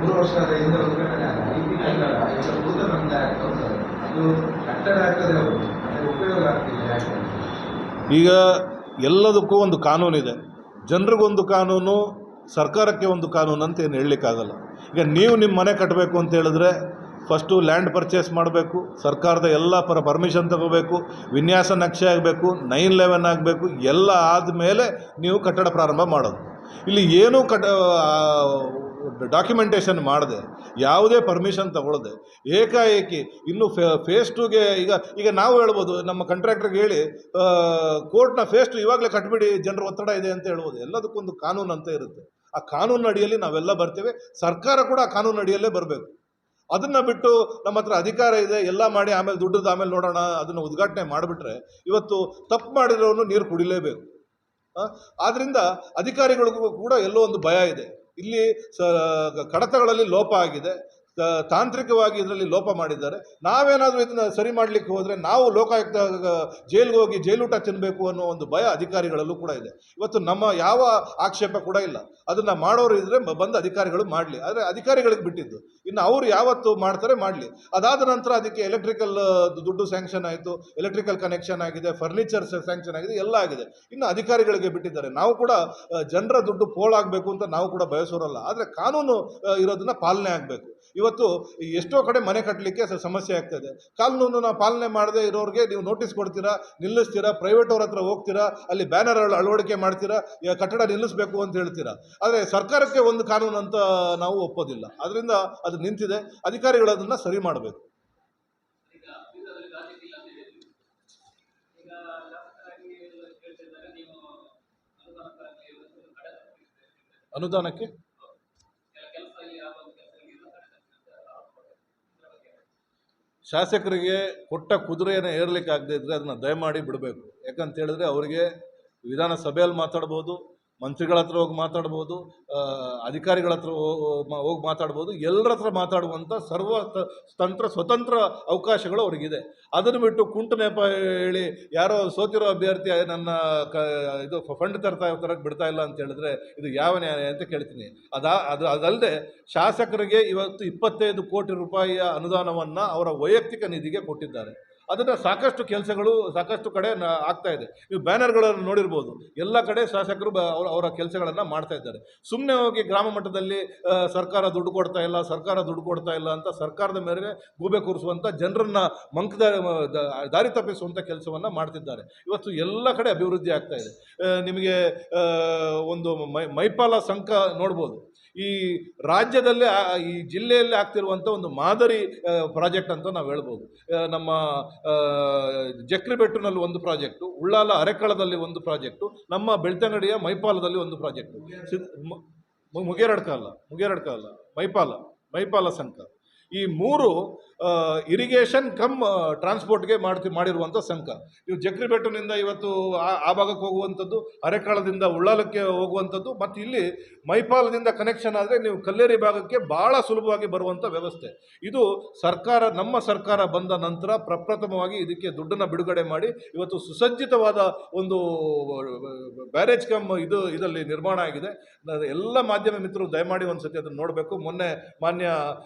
3 ವರ್ಷದ ಹಿಂದೆ ಉದ್ಘಾಟನೆ ಐಟಿ ಕಟ್ಟಡ ಎಲ್ಲ ಭೂತ ಬಂದ ಅದು ಕಟ್ಟಡ ಆಗ್ತದೆ ಉಪಯೋಗ ಆಗ್ತಿಲ್ಲ ಯಾಕೆ? ಈಗ ಎಲ್ಲದಕ್ಕೂ ಒಂದು ಕಾನೂನಿದೆ. ಜನರಿಗೊಂದು ಕಾನೂನು, ಸರ್ಕಾರಕ್ಕೆ ಒಂದು ಕಾನೂನು ಅಂತ ಏನು ಹೇಳಲಿಕ್ಕಾಗಲ್ಲ. ಈಗ ನೀವು ನಿಮ್ಮ ಮನೆ ಕಟ್ಟಬೇಕು ಅಂತ ಹೇಳಿದ್ರೆ ಫಸ್ಟು ಲ್ಯಾಂಡ್ ಪರ್ಚೇಸ್ ಮಾಡಬೇಕು, ಸರ್ಕಾರದ ಎಲ್ಲ ಪರ್ಮಿಷನ್ ತಗೋಬೇಕು, ವಿನ್ಯಾಸ ನಕ್ಷೆ ಆಗಬೇಕು, 9/11 ಆಗಬೇಕು, ಎಲ್ಲ ಆದಮೇಲೆ ನೀವು ಕಟ್ಟಡ ಪ್ರಾರಂಭ ಮಾಡೋದು. ಇಲ್ಲಿ ಏನೂ ಡಾಕ್ಯುಮೆಂಟೇಷನ್ ಮಾಡದೆ, ಯಾವುದೇ ಪರ್ಮಿಷನ್ ತಗೊಳ್ಳದೆ, ಏಕಾಏಕಿ ಇನ್ನು ಫೇಸ್ 2ಗೆ ಈಗ ನಾವು ಹೇಳ್ಬೋದು, ನಮ್ಮ ಕಾಂಟ್ರಾಕ್ಟ್ರಿಗೆ ಹೇಳಿ ಕೋರ್ಟ್ನ ಫೇಸ್ 2 ಇವಾಗಲೇ ಕಟ್ಬಿಡಿ, ಜನರ ಒತ್ತಡ ಇದೆ ಅಂತ ಹೇಳ್ಬೋದು. ಎಲ್ಲದಕ್ಕೊಂದು ಕಾನೂನು ಅಂತ ಇರುತ್ತೆ. ಆ ಕಾನೂನು ಅಡಿಯಲ್ಲಿ ನಾವೆಲ್ಲ ಬರ್ತೇವೆ, ಸರ್ಕಾರ ಕೂಡ ಆ ಕಾನೂನು ಅಡಿಯಲ್ಲೇ ಬರಬೇಕು. ಅದನ್ನು ಬಿಟ್ಟು ನಮ್ಮ ಹತ್ರ ಅಧಿಕಾರ ಇದೆ ಎಲ್ಲ ಮಾಡಿ ಆಮೇಲೆ ದುಡ್ಡದು ಆಮೇಲೆ ನೋಡೋಣ ಅದನ್ನು ಉದ್ಘಾಟನೆ ಮಾಡಿಬಿಟ್ರೆ ಇವತ್ತು ತಪ್ಪು ಮಾಡಿರೋನು ನೀರು ಕುಡಿಲೇಬೇಕು. ಆದ್ದರಿಂದ ಅಧಿಕಾರಿಗಳಿಗೂ ಕೂಡ ಎಲ್ಲೋ ಒಂದು ಭಯ ಇದೆ. ಇಲ್ಲಿ ಕಡತಗಳಲ್ಲಿ ಲೋಪ ಆಗಿದೆ, ತಾಂತ್ರಿಕವಾಗಿ ಇದರಲ್ಲಿ ಲೋಪ ಮಾಡಿದ್ದಾರೆ. ನಾವೇನಾದರೂ ಇದನ್ನು ಸರಿ ಮಾಡಲಿಕ್ಕೆ ಹೋದರೆ ನಾವು ಲೋಕಾಯುಕ್ತ ಜೈಲಿಗೆ ಹೋಗಿ ಜೈಲೂಟ ತಿನ್ನಬೇಕು ಅನ್ನೋ ಒಂದು ಭಯ ಅಧಿಕಾರಿಗಳಲ್ಲೂ ಕೂಡ ಇದೆ. ಇವತ್ತು ನಮ್ಮ ಯಾವ ಆಕ್ಷೇಪ ಕೂಡ ಇಲ್ಲ. ಅದನ್ನು ಮಾಡೋರು ಇದ್ದರೆ ಬಂದು ಅಧಿಕಾರಿಗಳು ಮಾಡಲಿ, ಆದರೆ ಅಧಿಕಾರಿಗಳಿಗೆ ಬಿಟ್ಟಿದ್ದು. ಇನ್ನು ಅವರು ಯಾವತ್ತು ಮಾಡ್ತಾರೆ ಮಾಡಲಿ. ಅದಾದ ನಂತರ ಅದಕ್ಕೆ ಎಲೆಕ್ಟ್ರಿಕಲ್ ದುಡ್ಡು ಸ್ಯಾಂಕ್ಷನ್ ಆಯಿತು, ಎಲೆಕ್ಟ್ರಿಕಲ್ ಕನೆಕ್ಷನ್ ಆಗಿದೆ, ಫರ್ನಿಚರ್ ಸ್ಯಾಂಕ್ಷನ್ ಆಗಿದೆ, ಎಲ್ಲ ಆಗಿದೆ. ಇನ್ನು ಅಧಿಕಾರಿಗಳಿಗೆ ಬಿಟ್ಟಿದ್ದಾರೆ. ನಾವು ಕೂಡ ಜನರ ದುಡ್ಡು ಪೋಲಾಗಬೇಕು ಅಂತ ನಾವು ಕೂಡ ಬಯಸೋರಲ್ಲ, ಆದರೆ ಕಾನೂನು ಇರೋದನ್ನ ಪಾಲನೆ ಆಗಬೇಕು. ಇವತ್ತು ಎಷ್ಟೋ ಕಡೆ ಮನೆ ಕಟ್ಟಲಿಕ್ಕೆ ಸಮಸ್ಯೆ ಆಗ್ತದೆ. ಕಾನೂನನ್ನು ಪಾಲನೆ ಮಾಡದೇ ಇರೋರಿಗೆ ನೀವು ನೋಟಿಸ್ ಕೊಡ್ತೀರಾ, ನಿಲ್ಲಿಸ್ತೀರಾ, ಪ್ರೈವೇಟ್ ಅವ್ರ ಹತ್ರ ಹೋಗ್ತೀರಾ, ಅಲ್ಲಿ ಬ್ಯಾನರ್ ಅಳವಡಿಕೆ ಮಾಡ್ತೀರಾ, ಕಟ್ಟಡ ನಿಲ್ಲಿಸಬೇಕು ಅಂತ ಹೇಳ್ತೀರಾ. ಆದರೆ ಸರ್ಕಾರಕ್ಕೆ ಒಂದು ಕಾನೂನು ಅಂತ ನಾವು ಒಪ್ಪೋದಿಲ್ಲ. ಅದರಿಂದ ಅದು ನಿಂತಿದೆ. ಅಧಿಕಾರಿಗಳು ಅದನ್ನು ಸರಿ ಮಾಡಬೇಕು. ಅನುದಾನಕ್ಕೆ ಶಾಸಕರಿಗೆ ಕೊಟ್ಟ ಕುದುರೆಯನ್ನು ಏರ್ಲಿಕ್ಕೆ ಆಗದೆ ಇದ್ದರೆ ಅದನ್ನು ದಯಮಾಡಿ ಬಿಡಬೇಕು. ಯಾಕಂತ ಹೇಳಿದ್ರೆ ಅವರಿಗೆ ವಿಧಾನಸಭೆಯಲ್ಲಿ ಮಾತಾಡ್ಬೋದು, ಮಂತ್ರಿಗಳ ಹತ್ರ ಹೋಗಿ ಮಾತಾಡ್ಬೋದು, ಅಧಿಕಾರಿಗಳ ಹತ್ರ ಹೋಗಿ ಮಾತಾಡ್ಬೋದು, ಎಲ್ಲರ ಹತ್ರ ಮಾತಾಡುವಂಥ ಸ್ವತಂತ್ರ ಅವಕಾಶಗಳು ಅವ್ರಿಗಿದೆ. ಅದನ್ನು ಬಿಟ್ಟು ಕುಂಟು ನೆಪ ಹೇಳಿ ಯಾರೋ ಸೋತಿರೋ ಅಭ್ಯರ್ಥಿ ನನ್ನ ಇದು ಫಂಡ್ ತರಕ್ಕೆ ಬಿಡ್ತಾ ಇಲ್ಲ ಅಂತ ಹೇಳಿದ್ರೆ ಇದು ಯಾವ ನ್ಯಾಯ ಅಂತ ಕೇಳ್ತೀನಿ. ಅದಲ್ಲದೆ ಶಾಸಕರಿಗೆ ಇವತ್ತು 25 ಕೋಟಿ ರೂಪಾಯಿಯ ಅನುದಾನವನ್ನು ಅವರ ವೈಯಕ್ತಿಕ ನಿಧಿಗೆ ಕೊಟ್ಟಿದ್ದಾರೆ. ಅದನ್ನು ಸಾಕಷ್ಟು ಕೆಲಸಗಳು ಸಾಕಷ್ಟು ಕಡೆ ಆಗ್ತಾ ಇದೆ. ನೀವು ಬ್ಯಾನರ್ಗಳನ್ನು ನೋಡಿರ್ಬೋದು, ಎಲ್ಲ ಕಡೆ ಶಾಸಕರು ಅವರ ಕೆಲಸಗಳನ್ನು ಮಾಡ್ತಾ ಇದ್ದಾರೆ. ಸುಮ್ಮನೆ ಹೋಗಿ ಗ್ರಾಮ ಮಟ್ಟದಲ್ಲಿ ಸರ್ಕಾರ ದುಡ್ಡು ಕೊಡ್ತಾ ಇಲ್ಲ ಅಂತ ಸರ್ಕಾರದ ಮೇರೆಗೆ ಗೂಬೆ ಕೂರಿಸುವಂಥ, ಜನರನ್ನು ದಾರಿ ತಪ್ಪಿಸುವಂಥ ಕೆಲಸವನ್ನು ಮಾಡ್ತಿದ್ದಾರೆ. ಇವತ್ತು ಎಲ್ಲ ಕಡೆ ಅಭಿವೃದ್ಧಿ ಆಗ್ತಾ ಇದೆ. ನಿಮಗೆ ಒಂದು ಮೈಪಾಲ ಸಂಘ ನೋಡ್ಬೋದು. ಈ ರಾಜ್ಯದಲ್ಲೇ ಈ ಜಿಲ್ಲೆಯಲ್ಲಿ ಆಗ್ತಿರುವಂಥ ಒಂದು ಮಾದರಿ ಪ್ರಾಜೆಕ್ಟ್ ಅಂತ ನಾವು ಹೇಳ್ಬೋದು. ನಮ್ಮ ಜಕ್ರಿಬೆಟ್ಟುನಲ್ಲಿ ಒಂದು ಪ್ರಾಜೆಕ್ಟು, ಉಳ್ಳಾಲ ಅರೆಕಳದಲ್ಲಿ ಒಂದು ಪ್ರಾಜೆಕ್ಟು, ನಮ್ಮ ಬೆಳ್ತಂಗಡಿಯ ಮೈಪಾಲದಲ್ಲಿ ಒಂದು ಪ್ರಾಜೆಕ್ಟು, ಮುಗೇರಡ್ಕ ಅಲ್ಲ ಮೈಪಾಲ ಸಂಘ. ಈ 3 ಇರಿಗೇಷನ್ ಕಮ್ ಟ್ರಾನ್ಸ್ಪೋರ್ಟ್ಗೆ ಮಾಡಿರುವಂಥ ಸಂಘ. ನೀವು ಜಕ್ರಿಬೆಟ್ಟುನಿಂದ ಇವತ್ತು ಆ ಭಾಗಕ್ಕೆ ಹೋಗುವಂಥದ್ದು, ಅರೆಕಾಳದಿಂದ ಉಳ್ಳಾಲಕ್ಕೆ ಹೋಗುವಂಥದ್ದು, ಮತ್ತು ಇಲ್ಲಿ ಮೈಪಾಲದಿಂದ ಕನೆಕ್ಷನ್ ಆದರೆ ನೀವು ಕಲ್ಲೇರಿ ಭಾಗಕ್ಕೆ ಭಾಳ ಸುಲಭವಾಗಿ ಬರುವಂಥ ವ್ಯವಸ್ಥೆ. ಇದು ನಮ್ಮ ಸರ್ಕಾರ ಬಂದ ನಂತರ ಪ್ರಪ್ರಥಮವಾಗಿ ಇದಕ್ಕೆ ದುಡ್ಡನ್ನು ಬಿಡುಗಡೆ ಮಾಡಿ ಇವತ್ತು ಸುಸಜ್ಜಿತವಾದ ಒಂದು ಬ್ಯಾರೇಜ್ ಕಮ್ ಇದರಲ್ಲಿ ನಿರ್ಮಾಣ ಆಗಿದೆ. ಎಲ್ಲ ಮಾಧ್ಯಮ ಮಿತ್ರರು ದಯಮಾಡಿ ಒಂದು ಸತಿ ಅದನ್ನು ನೋಡಬೇಕು. ಮೊನ್ನೆ ಮಾನ್ಯ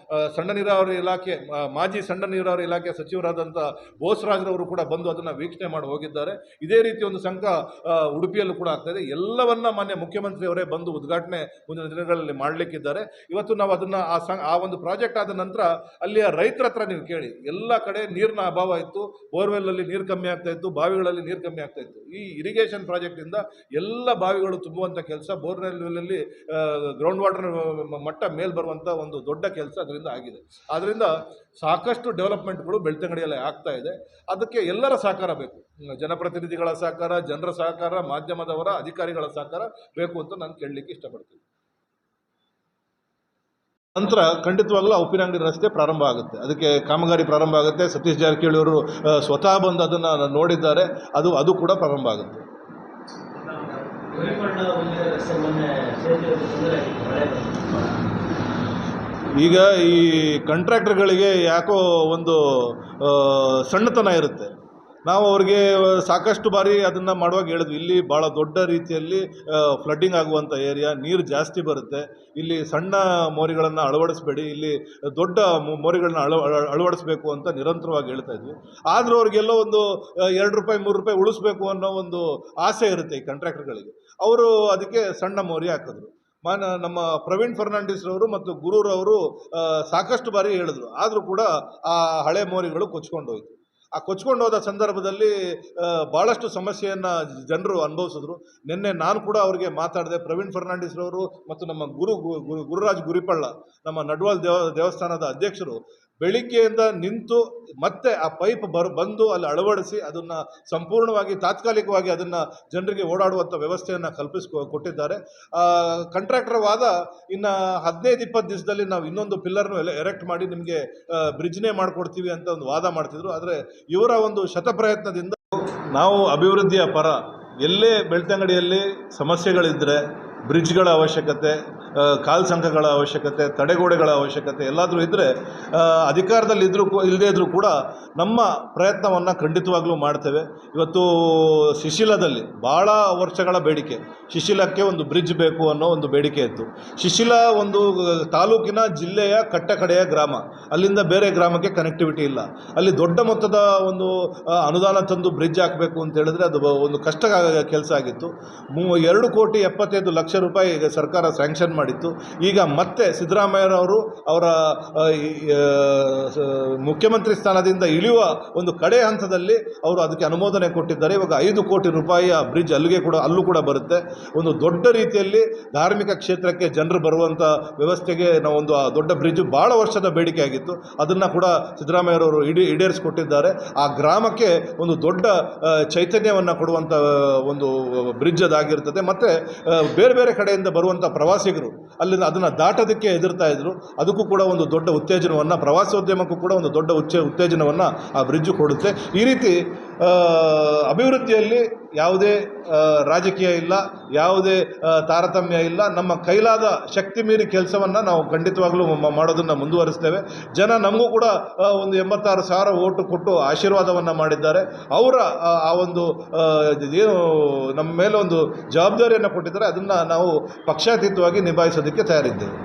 ಸಣ್ಣ ನೀರಾವರಿ ಇಲಾಖೆ ಮಾಜಿ ಸಣ್ಣ ನೀರಾವರಿ ಇಲಾಖೆ ಸಚಿವರಾದಂಥ ಬೋಸರಾಜ್ರವರು ಕೂಡ ಬಂದು ಅದನ್ನು ವೀಕ್ಷಣೆ ಮಾಡಿ ಹೋಗಿದ್ದಾರೆ. ಇದೇ ರೀತಿ ಒಂದು ಸಂಘ ಉಡುಪಿಯಲ್ಲೂ ಕೂಡ ಆಗ್ತಾಯಿದೆ. ಎಲ್ಲವನ್ನ ಮಾನ್ಯ ಮುಖ್ಯಮಂತ್ರಿಯವರೇ ಬಂದು ಉದ್ಘಾಟನೆ ಮುಂದಿನ ದಿನಗಳಲ್ಲಿ ಮಾಡಲಿಕ್ಕಿದ್ದಾರೆ. ಇವತ್ತು ನಾವು ಅದನ್ನು ಆ ಒಂದು ಪ್ರಾಜೆಕ್ಟ್ ಆದ ನಂತರ ಅಲ್ಲಿಯ ರೈತರ ಹತ್ರ ನೀವು ಕೇಳಿ, ಎಲ್ಲ ಕಡೆ ನೀರಿನ ಅಭಾವ ಇತ್ತು, ಬೋರ್ವೆಲ್ಲಲ್ಲಿ ನೀರು ಕಮ್ಮಿ ಆಗ್ತಾ ಇತ್ತು, ಬಾವಿಗಳಲ್ಲಿ ನೀರು ಕಮ್ಮಿ ಆಗ್ತಾ ಇತ್ತು. ಈ ಇರಿಗೇಷನ್ ಪ್ರಾಜೆಕ್ಟಿಂದ ಎಲ್ಲ ಬಾವಿಗಳು ತುಂಬುವಂಥ ಕೆಲಸ, ಬೋರ್ವೆಲ್ಲಲ್ಲಿ ಗ್ರೌಂಡ್ ವಾಟರ್ ಮಟ್ಟ ಮೇಲೆ ಬರುವಂಥ ಒಂದು ದೊಡ್ಡ ಕೆಲಸ ಅದರಿಂದ ಆಗಿದೆ. ಆದ್ದರಿಂದ ಸಾಕಷ್ಟು ಡೆವಲಪ್ಮೆಂಟ್ಗಳು ಬೆಳ್ತಂಗಡಿಯಲ್ಲಿ ಆಗ್ತಾ ಇದೆ. ಅದಕ್ಕೆ ಎಲ್ಲರ ಸಹಕಾರ ಬೇಕು. ಜನಪ್ರತಿನಿಧಿಗಳ ಸಹಕಾರ, ಜನರ ಸಹಕಾರ, ಮಾಧ್ಯಮದವರ, ಅಧಿಕಾರಿಗಳ ಸಹಕಾರ ಬೇಕು ಅಂತ ನಾನು ಕೇಳಲಿಕ್ಕೆ ಇಷ್ಟಪಡ್ತೀನಿ. ನಂತರ ಖಂಡಿತವಾಗ್ಲೂ ಉಪ್ಪಿನಂಗಡಿ ರಸ್ತೆ ಪ್ರಾರಂಭ ಆಗುತ್ತೆ. ಅದಕ್ಕೆ ಕಾಮಗಾರಿ ಪ್ರಾರಂಭ ಆಗುತ್ತೆ. ಸತೀಶ್ ಜಾರಕಿಹೊಳಿ ಅವರು ಸ್ವತಃ ಬಂದು ಅದನ್ನು ನೋಡಿದ್ದಾರೆ. ಅದು ಕೂಡ ಪ್ರಾರಂಭ ಆಗುತ್ತೆ. ಈಗ ಈ ಕಾಂಟ್ರಾಕ್ಟರ್ಗಳಿಗೆ ಯಾಕೋ ಒಂದು ಸಣ್ಣತನ ಇರುತ್ತೆ. ನಾವು ಅವ್ರಿಗೆ ಸಾಕಷ್ಟು ಬಾರಿ ಅದನ್ನು ಮಾಡುವಾಗ ಹೇಳಿದ್ವಿ, ಇಲ್ಲಿ ಭಾಳ ದೊಡ್ಡ ರೀತಿಯಲ್ಲಿ ಫ್ಲಡ್ಡಿಂಗ್ ಆಗುವಂಥ ಏರಿಯಾ, ನೀರು ಜಾಸ್ತಿ ಬರುತ್ತೆ, ಇಲ್ಲಿ ಸಣ್ಣ ಮೋರಿಗಳನ್ನು ಅಳವಡಿಸಬೇಡಿ, ಇಲ್ಲಿ ದೊಡ್ಡ ಮೋರಿಗಳನ್ನ ಅಳವಡಿಸ್ಬೇಕು ಅಂತ ನಿರಂತರವಾಗಿ ಹೇಳ್ತಾ ಇದ್ವಿ. ಆದರೂ ಅವ್ರಿಗೆಲ್ಲೋ ಒಂದು 2 ರೂಪಾಯಿ 3 ರೂಪಾಯಿ ಉಳಿಸ್ಬೇಕು ಅನ್ನೋ ಒಂದು ಆಸೆ ಇರುತ್ತೆ ಈ ಕಾಂಟ್ರಾಕ್ಟರ್ಗಳಿಗೆ. ಅವರು ಅದಕ್ಕೆ ಸಣ್ಣ ಮೋರಿ ಹಾಕಿದ್ರು. ನಮ್ಮ ಪ್ರವೀಣ್ ಫರ್ನಾಂಡಿಸ್ ರವರು ಮತ್ತು ಗುರೂರವರು ಸಾಕಷ್ಟು ಬಾರಿ ಹೇಳಿದ್ರು, ಆದರೂ ಕೂಡ ಆ ಹಳೆ ಮೋರಿಗಳು ಕೊಚ್ಕೊಂಡು ಹೋಯ್ತು. ಆ ಕೊಚ್ಕೊಂಡು ಹೋದ ಸಂದರ್ಭದಲ್ಲಿ ಭಾಳಷ್ಟು ಸಮಸ್ಯೆಯನ್ನು ಜನರು ಅನುಭವಿಸಿದ್ರು. ನಿನ್ನೆ ನಾನು ಕೂಡ ಅವರಿಗೆ ಮಾತಾಡಿದೆ. ಪ್ರವೀಣ್ ಫರ್ನಾಂಡಿಸ್ ರವರು ಮತ್ತು ನಮ್ಮ ಗುರುರಾಜ್ ಗುರಿಪಳ್ಳ, ನಮ್ಮ ನಡ್ವಾಲ್ ದೇವಸ್ಥಾನದ ಅಧ್ಯಕ್ಷರು, ಬೆಳಿಗ್ಗೆಯಿಂದ ನಿಂತು ಮತ್ತೆ ಆ ಪೈಪ್ ಬಂದು ಅಲ್ಲಿ ಅಳವಡಿಸಿ ಅದನ್ನು ಸಂಪೂರ್ಣವಾಗಿ ತಾತ್ಕಾಲಿಕವಾಗಿ ಅದನ್ನು ಜನರಿಗೆ ಓಡಾಡುವಂಥ ವ್ಯವಸ್ಥೆಯನ್ನು ಕೊಟ್ಟಿದ್ದಾರೆ. ಕಾಂಟ್ರಾಕ್ಟರ್ ವಾದ ಇನ್ನು 15-20 ದಿವಸದಲ್ಲಿ ನಾವು ಇನ್ನೊಂದು ಪಿಲ್ಲರ್ನು ಎರೆಕ್ಟ್ ಮಾಡಿ ನಿಮಗೆ ಬ್ರಿಡ್ಜ್ನೇ ಮಾಡಿಕೊಡ್ತೀವಿ ಅಂತ ಒಂದು ವಾದ ಮಾಡ್ತಿದ್ರು. ಆದರೆ ಇವರ ಒಂದು ಶತಪ್ರಯತ್ನದಿಂದ ನಾವು ಅಭಿವೃದ್ಧಿಯ ಪರ. ಎಲ್ಲೇ ಬೆಳ್ತಂಗಡಿಯಲ್ಲಿ ಸಮಸ್ಯೆಗಳಿದ್ದರೆ ಬ್ರಿಡ್ಜ್ಗಳ ಅವಶ್ಯಕತೆ, ಕಾಲ್ ಸಂಘಗಳ ಅವಶ್ಯಕತೆ, ತಡೆಗೋಡೆಗಳ ಅವಶ್ಯಕತೆ ಎಲ್ಲಾದರೂ ಇದ್ದರೆ ಅಧಿಕಾರದಲ್ಲಿದ್ದರೂ ಇಲ್ಲದೇ ಇದ್ದರೂ ಕೂಡ ನಮ್ಮ ಪ್ರಯತ್ನವನ್ನು ಖಂಡಿತವಾಗ್ಲೂ ಮಾಡ್ತೇವೆ. ಇವತ್ತು ಶಿಶಿಲದಲ್ಲಿ ಭಾಳ ವರ್ಷಗಳ ಬೇಡಿಕೆ, ಶಿಶಿಲಕ್ಕೆ ಒಂದು ಬ್ರಿಡ್ಜ್ ಬೇಕು ಅನ್ನೋ ಒಂದು ಬೇಡಿಕೆ ಇತ್ತು. ಶಿಶಿಲ ಒಂದು ತಾಲೂಕಿನ ಜಿಲ್ಲೆಯ ಕಟ್ಟಕಡೆಯ ಗ್ರಾಮ, ಅಲ್ಲಿಂದ ಬೇರೆ ಗ್ರಾಮಕ್ಕೆ ಕನೆಕ್ಟಿವಿಟಿ ಇಲ್ಲ. ಅಲ್ಲಿ ದೊಡ್ಡ ಮೊತ್ತದ ಒಂದು ಅನುದಾನ ತಂದು ಬ್ರಿಡ್ಜ್ ಹಾಕಬೇಕು ಅಂತ ಹೇಳಿದ್ರೆ ಅದು ಒಂದು ಕಷ್ಟ ಕೆಲಸ ಆಗಿತ್ತು. 2,75,00,000 ರೂಪಾಯಿ ಈಗ ಸರ್ಕಾರ ಸ್ಯಾಂಕ್ಷನ್ ಮಾಡಿತ್ತು. ಈಗ ಮತ್ತೆ ಸಿದ್ದರಾಮಯ್ಯನವರು ಅವರ ಮುಖ್ಯಮಂತ್ರಿ ಸ್ಥಾನದಿಂದ ಇಳಿಯುವ ಒಂದು ಕಡೆ ಹಂತದಲ್ಲಿ ಅವರು ಅದಕ್ಕೆ ಅನುಮೋದನೆ ಕೊಟ್ಟಿದ್ದಾರೆ. ಇವಾಗ 5 ಕೋಟಿ ರೂಪಾಯಿಯ ಬ್ರಿಡ್ಜ್ ಅಲ್ಲೂ ಕೂಡ ಬರುತ್ತೆ. ಒಂದು ದೊಡ್ಡ ರೀತಿಯಲ್ಲಿ ಧಾರ್ಮಿಕ ಕ್ಷೇತ್ರಕ್ಕೆ ಜನರು ಬರುವಂಥ ವ್ಯವಸ್ಥೆಗೆ ನಾವೊಂದು ದೊಡ್ಡ ಬ್ರಿಡ್ಜ್ ಭಾಳ ವರ್ಷದ ಬೇಡಿಕೆ ಆಗಿತ್ತು, ಅದನ್ನು ಕೂಡ ಸಿದ್ದರಾಮಯ್ಯರವರು ಈಡೇರಿಸಿಕೊಟ್ಟಿದ್ದಾರೆ. ಆ ಗ್ರಾಮಕ್ಕೆ ಒಂದು ದೊಡ್ಡ ಚೈತನ್ಯವನ್ನು ಕೊಡುವಂಥ ಒಂದು ಬ್ರಿಡ್ಜ್ ಅದಾಗಿರ್ತದೆ. ಮತ್ತು ಬೇರೆ ಬೇರೆ ಕಡೆಯಿಂದ ಬರುವಂಥ ಪ್ರವಾಸಿಗರು ಅಲ್ಲಿಂದ ಅದನ್ನು ದಾಟೋದಕ್ಕೆ ಹೆದರ್ತಾ ಇದ್ದರು. ಅದಕ್ಕೂ ಕೂಡ ಒಂದು ದೊಡ್ಡ ಉತ್ತೇಜನವನ್ನು, ಪ್ರವಾಸೋದ್ಯಮಕ್ಕೂ ಕೂಡ ಒಂದು ದೊಡ್ಡ ಉತ್ತೇಜನವನ್ನು ಆ ಬ್ರಿಡ್ಜು ಕೊಡುತ್ತೆ. ಈ ರೀತಿ ಅಭಿವೃದ್ಧಿಯಲ್ಲಿ ಯಾವುದೇ ರಾಜಕೀಯ ಇಲ್ಲ, ಯಾವುದೇ ತಾರತಮ್ಯ ಇಲ್ಲ. ನಮ್ಮ ಕೈಲಾದ ಶಕ್ತಿ ಮೀರಿ ಕೆಲಸವನ್ನು ನಾವು ಖಂಡಿತವಾಗ್ಲೂ ಮಾಡೋದನ್ನು ಮುಂದುವರಿಸ್ತೇವೆ. ಜನ ನಮಗೂ ಕೂಡ ಒಂದು 86,000 ಓಟು ಕೊಟ್ಟು ಆಶೀರ್ವಾದವನ್ನು ಮಾಡಿದ್ದಾರೆ. ಅವರ ಆ ಒಂದು ಏನು ನಮ್ಮ ಮೇಲೆ ಒಂದು ಜವಾಬ್ದಾರಿಯನ್ನು ಕೊಟ್ಟಿದ್ದಾರೆ, ಅದನ್ನು ನಾವು ಪಕ್ಷಾತೀತವಾಗಿ ನಿಭಾಯಿಸೋದಕ್ಕೆ ತಯಾರಿದ್ದೇವೆ.